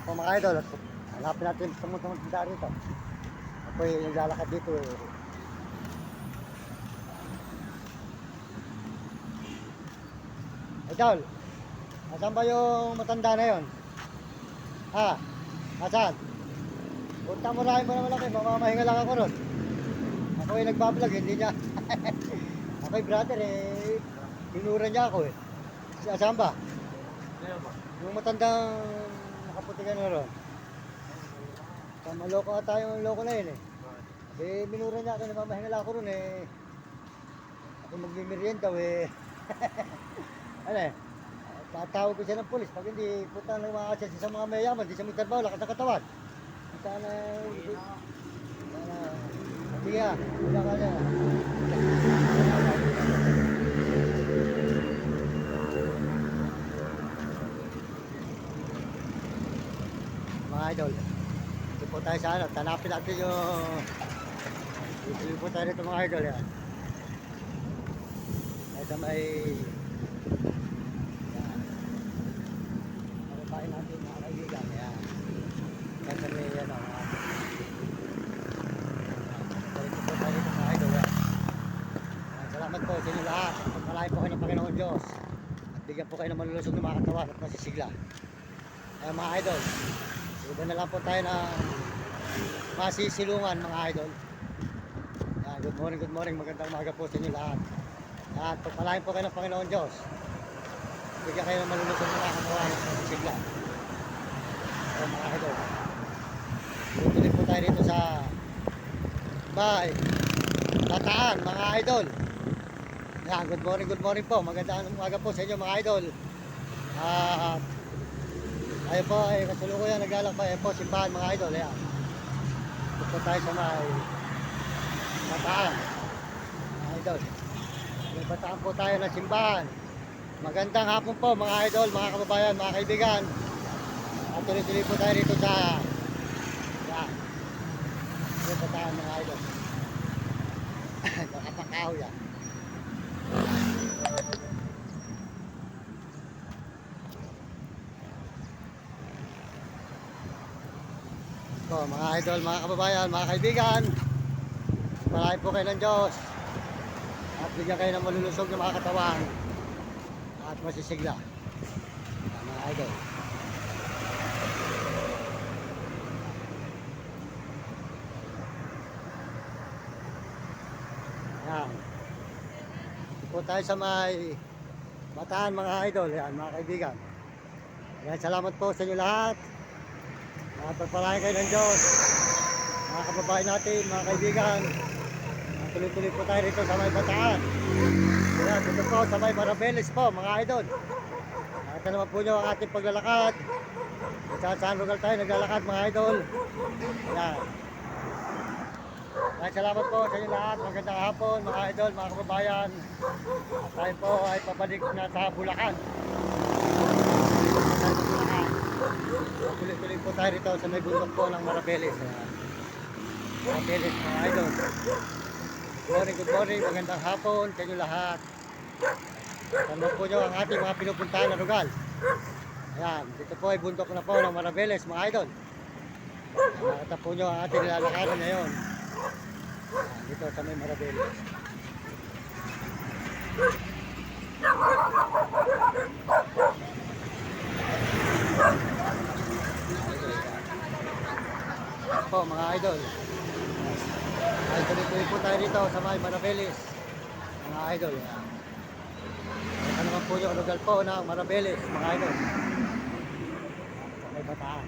Ako mga idol, hanapin natin tumutong tindahan rito. Ako'y naglalakad dito eh. Idol, asan ba yung matanda na yon? Ha? Asan? Punta mo rin mo naman ako, mamamahinga lang ako ron. Ako'y nagbablog, hindi niya. Ako'y brother eh, tinura niya ako eh. Asan ba? Yung matandang nakaputi ka na ron. Maloko ata yung loko na yun eh. Eh, minura niya ako, namamahinga lang ako ron eh. Ako magmimerienda eh. Ano eh, tatawag ko siya ng pulis. Pag hindi, punta na mga kasi sa mga mayayaman, di siya magtrabaho, lakas ng katawan. Sana, sige nga, wala ka na. Mga idol, dito po tayo sa ano, tanapin natin yung dito po tayo rito mga idol yan. Ito may yan. Marupain natin mga kaibigan yan. Ito may yan o mga dito po tayo rito mga idol yan. Salamat po sa inyo lahat. Pagpalain po kayo ng Panginoon Diyos at bigyan po kayo ng malulusog ng mga katawan at masisigla. Kaya mga idol, iba na lang po tayo ng masisilungan mga idol. Yan, good morning, magandang umaga po sa inyo lahat. At pagpalain po kayo ng Panginoon Diyos. Bigyan kayo ng malulusog ng mga katawan at masisigla. Kaya mga idol, tutuloy po tayo dito sa Bataan mga idol. Yan, good morning po, magandang umaga po sa inyo mga idol. Ayun po ay kasalukuyan naglalakbay. Ayun po simbahan mga idol. Ayan. Ito po tayo sa may Bataan mga idol. May Bataan po tayo na simbahan. Magandang hapon po mga idol, mga kababayan, mga kaibigan. At tuloy-tuloy po tayo rito sa yan. Ito Bataan mga idol. Nakapakaw yan. So, mga idol, mga kababayan, mga kaibigan, malayo po kayo ng Diyos at bigyan kayo ng malulusog ng mga katawan at masisigla. Yan, mga idol. Yan. Ito po tayo sa may Bataan mga idol. Yan, mga kaibigan. Yan, salamat po sa inyo lahat. Pagpalain kayo ng Diyos, mga kababayan natin, mga kaibigan. Tuloy-tuloy po tayo rito sa may Bataan. Kaya dito po sa may Marabeles po mga idol. Ito naman po nyo ang ating paglalakad. Saan lugar tayo naglalakad mga idol. Yan. Salamat po sa inyo lahat. Magandang hapon mga idol, mga kababayan. At tayo po ay pabalik na sa Bulacan. Tuloy-tuloy po tayo rito sa may bundok po ng Marabeles. Marabeles mga idol. Good morning, magandang hapon sa inyo lahat. Tandaan po nyo ang ating mga pinupuntahan na lugar. Ayan, dito po ay bundok na po ng Marabeles mga idol. Nakita po nyo ang ating nilalakaran ngayon. Ayan, dito sa may Marabeles. Po mga idol, ay tuloy-tuloy po tayo rito sa may Marabeles mga idol. Ito naman po yung lugar po ng Marabeles mga idol sa may Bataan.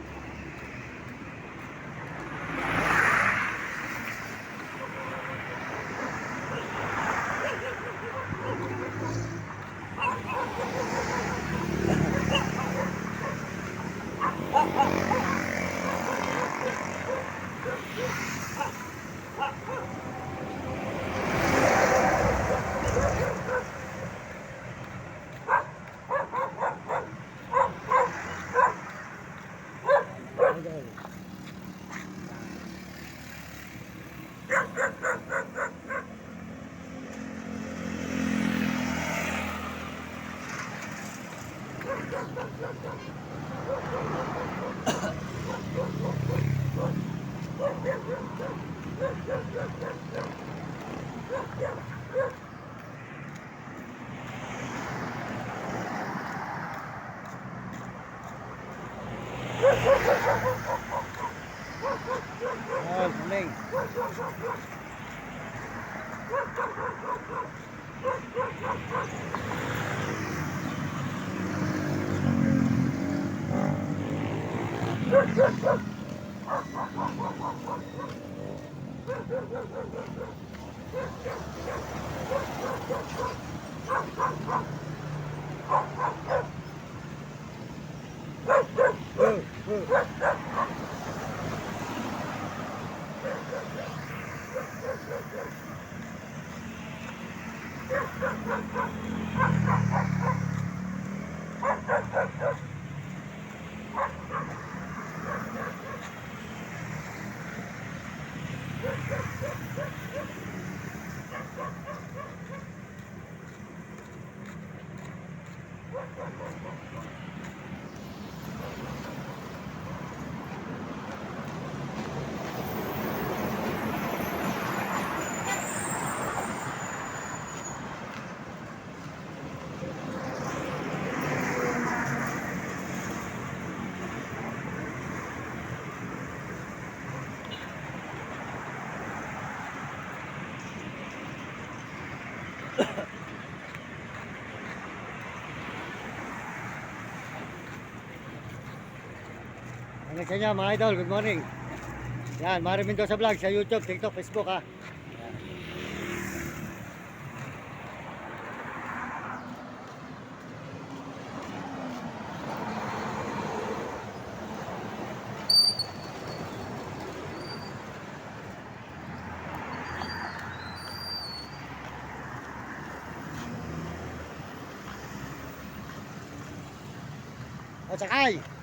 Ayun, muling. Ano sa inyo mga idol, good morning. Yan, Mario Mendoza Vlog sa YouTube, TikTok, Facebook ha. O sakay!